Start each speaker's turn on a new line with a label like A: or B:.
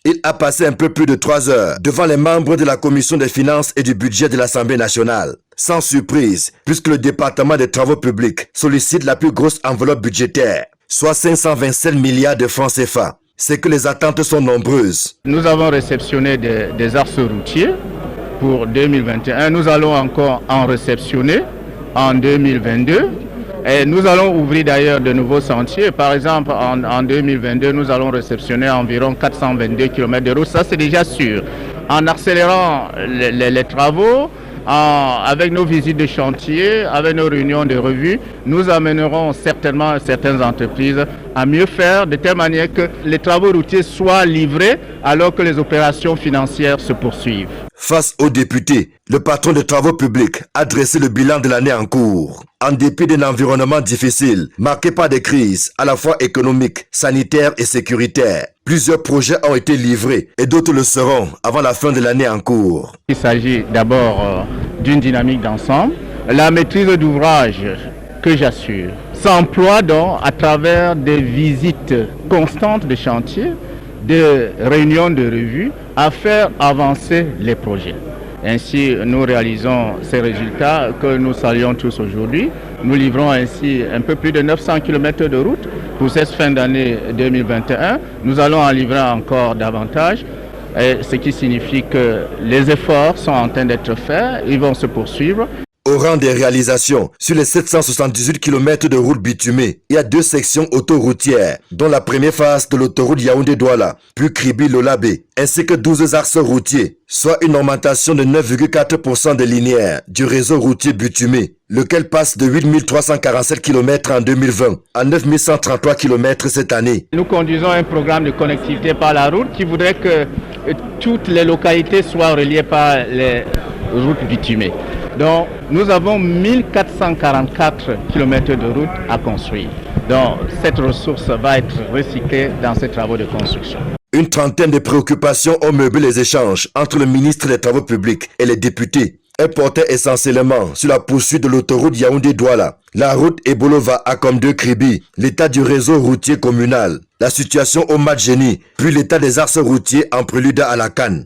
A: Il a passé un peu plus de 3 heures devant les membres de la Commission des finances et du budget de l'Assemblée nationale. Sans surprise, puisque le département des travaux publics sollicite la plus grosse enveloppe budgétaire, soit 527 milliards de francs CFA. C'est que les attentes sont nombreuses.
B: Nous avons réceptionné des axes routiers pour 2021. Nous allons encore en réceptionner en 2022. Et nous allons ouvrir d'ailleurs de nouveaux sentiers. Par exemple, en 2022, nous allons réceptionner environ 422 km de route. Ça, c'est déjà sûr. En accélérant les travaux, avec nos visites de chantier, avec nos réunions de revue, nous amènerons certainement certaines entreprises à mieux faire de telle manière que les travaux routiers soient livrés alors que les opérations financières se poursuivent.
A: Face aux députés, le patron des travaux publics a dressé le bilan de l'année en cours. En dépit d'un environnement difficile, marqué par des crises à la fois économiques, sanitaires et sécuritaires, plusieurs projets ont été livrés et d'autres le seront avant la fin de l'année en cours.
B: Il s'agit d'abord d'une dynamique d'ensemble. La maîtrise d'ouvrage que j'assure s'emploie donc à travers des visites constantes de chantier, des réunions de revue à faire avancer les projets. Ainsi, nous réalisons ces résultats que nous saluons tous aujourd'hui. Nous livrons ainsi un peu plus de 900 km de route pour cette fin d'année 2021. Nous allons en livrer encore davantage, ce qui signifie que les efforts sont en train d'être faits, ils vont se poursuivre.
A: Au rang des réalisations, sur les 778 km de route bitumée, il y a 2 sections autoroutières, dont la première phase de l'autoroute Yaoundé-Douala, puis Kribi-Lolabé, ainsi que 12 axes routiers, soit une augmentation de 9,4% des linéaires du réseau routier bitumé, lequel passe de 8 347 km en 2020 à 9 133 km cette année.
B: Nous conduisons un programme de connectivité par la route qui voudrait que toutes les localités soient reliées par les routes bitumées. Donc, nous avons 1444 km de route à construire. Donc, cette ressource va être recyclée dans ces travaux de construction.
A: Une trentaine de préoccupations ont meublé les échanges entre le ministre des Travaux publics et les députés. Elle portait essentiellement sur la poursuite de l'autoroute Yaoundé-Douala, la route Ebolova à Komdou Kribi, l'état du réseau routier communal, la situation au Madjeni, puis l'état des axes routiers en prélude à la Cannes.